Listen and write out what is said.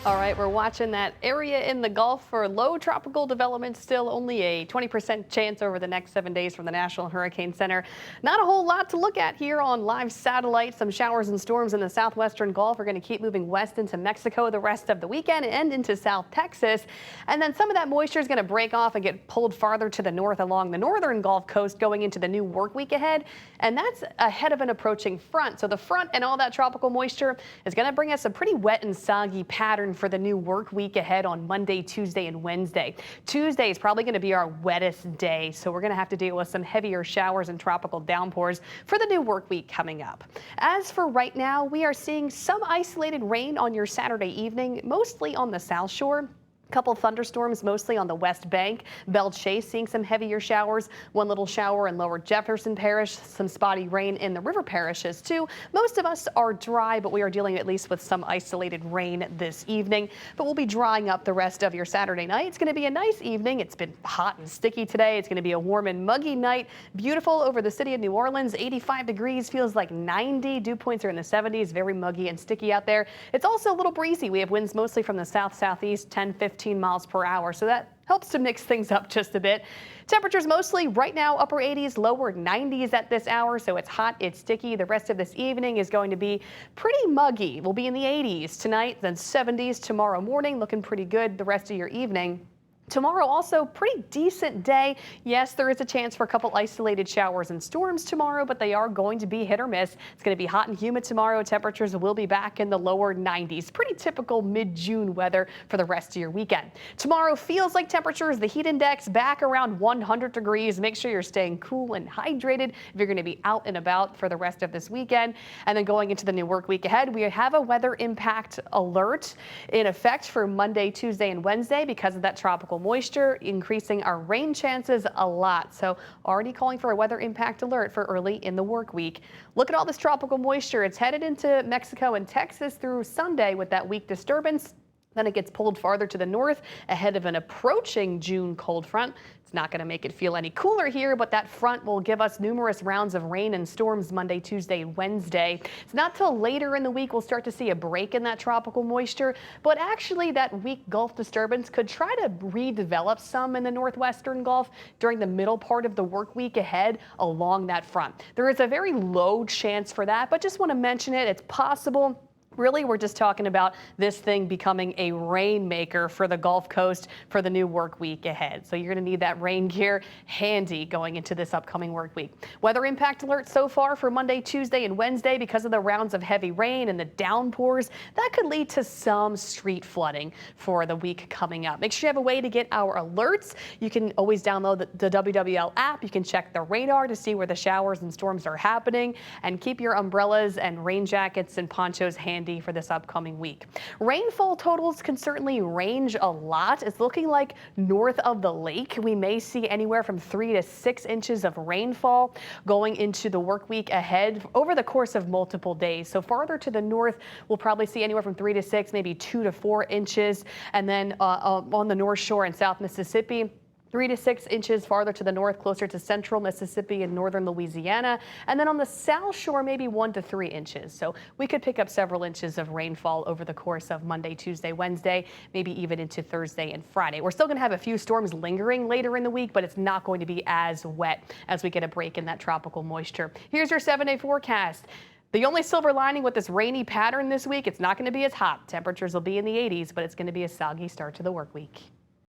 All right, we're watching that area in the Gulf for low tropical development. Still only a 20% chance over the next 7 days from the National Hurricane Center. Not a whole lot to look at here on live satellite. Some showers and storms in the southwestern Gulf are going to keep moving west into Mexico the rest of the weekend and into South Texas. And then some of that moisture is going to break off and get pulled farther to the north along the northern Gulf Coast going into the new work week ahead. And that's ahead of an approaching front. So the front and all that tropical moisture is going to bring us a pretty wet and soggy pattern for the new work week ahead on Monday, Tuesday, and Wednesday. Tuesday is probably going to be our wettest day, so we're going to have to deal with some heavier showers and tropical downpours for the new work week coming up. As for right now, we are seeing some isolated rain on your Saturday evening, mostly on the South Shore. Couple thunderstorms mostly on the west bank. Belle Chase seeing some heavier showers. One little shower in lower Jefferson Parish. Some spotty rain in the river parishes too. Most of us are dry, but we are dealing at least with some isolated rain this evening. But we'll be drying up the rest of your Saturday night. It's going to be a nice evening. It's been hot and sticky today. It's going to be a warm and muggy night. Beautiful over the city of New Orleans. 85 degrees, feels like 90. Dew points are in the 70s. Very muggy and sticky out there. It's also a little breezy. We have winds mostly from the south-southeast, 10-15 miles per hour, so that helps to mix things up just a bit. Temperatures mostly right now upper 80s, lower 90s at this hour, so it's hot, it's sticky. The rest of this evening is going to be pretty muggy. We'll be in the 80s tonight, then 70s tomorrow morning, looking pretty good the rest of your evening. Tomorrow also pretty decent day. Yes, there is a chance for a couple isolated showers and storms tomorrow, but they are going to be hit or miss. It's going to be hot and humid tomorrow. Temperatures will be back in the lower 90s. Pretty typical mid-June weather for the rest of your weekend. Tomorrow feels like temperatures, the heat index back around 100 degrees. Make sure you're staying cool and hydrated if you're going to be out and about for the rest of this weekend. And then going into the new work week ahead, we have a weather impact alert in effect for Monday, Tuesday, and Wednesday because of that tropical moisture, increasing our rain chances a lot. So already calling for a weather impact alert for early in the work week. Look at all this tropical moisture. It's headed into Mexico and Texas through Sunday with that weak disturbance. Then it gets pulled farther to the north ahead of an approaching June cold front. It's not going to make it feel any cooler here, but that front will give us numerous rounds of rain and storms Monday, Tuesday, and Wednesday. It's not till later in the week we'll start to see a break in that tropical moisture, but actually that weak Gulf disturbance could try to redevelop some in the northwestern Gulf during the middle part of the work week ahead along that front. There is a very low chance for that, but just want to mention it. It's possible. Really, we're just talking about this thing becoming a rainmaker for the Gulf Coast for the new work week ahead. So you're going to need that rain gear handy going into this upcoming work week. Weather impact alert so far for Monday, Tuesday, and Wednesday because of the rounds of heavy rain and the downpours. That could lead to some street flooding for the week coming up. Make sure you have a way to get our alerts. You can always download the WWL app. You can check the radar to see where the showers and storms are happening, and keep your umbrellas and rain jackets and ponchos handy for this upcoming week. Rainfall totals can certainly range a lot. It's looking like north of the lake, we may see anywhere from 3 to 6 inches of rainfall going into the work week ahead over the course of multiple days. So farther to the north, we'll probably see anywhere from 3 to 6, maybe 2 to 4 inches. And then on the North Shore in South Mississippi, 3 to 6 inches farther to the north, closer to central Mississippi and northern Louisiana. And then on the South Shore, maybe 1 to 3 inches. So we could pick up several inches of rainfall over the course of Monday, Tuesday, Wednesday, maybe even into Thursday and Friday. We're still going to have a few storms lingering later in the week, but it's not going to be as wet as we get a break in that tropical moisture. Here's your 7-day forecast. The only silver lining with this rainy pattern this week, it's not going to be as hot. Temperatures will be in the 80s, but it's going to be a soggy start to the work week.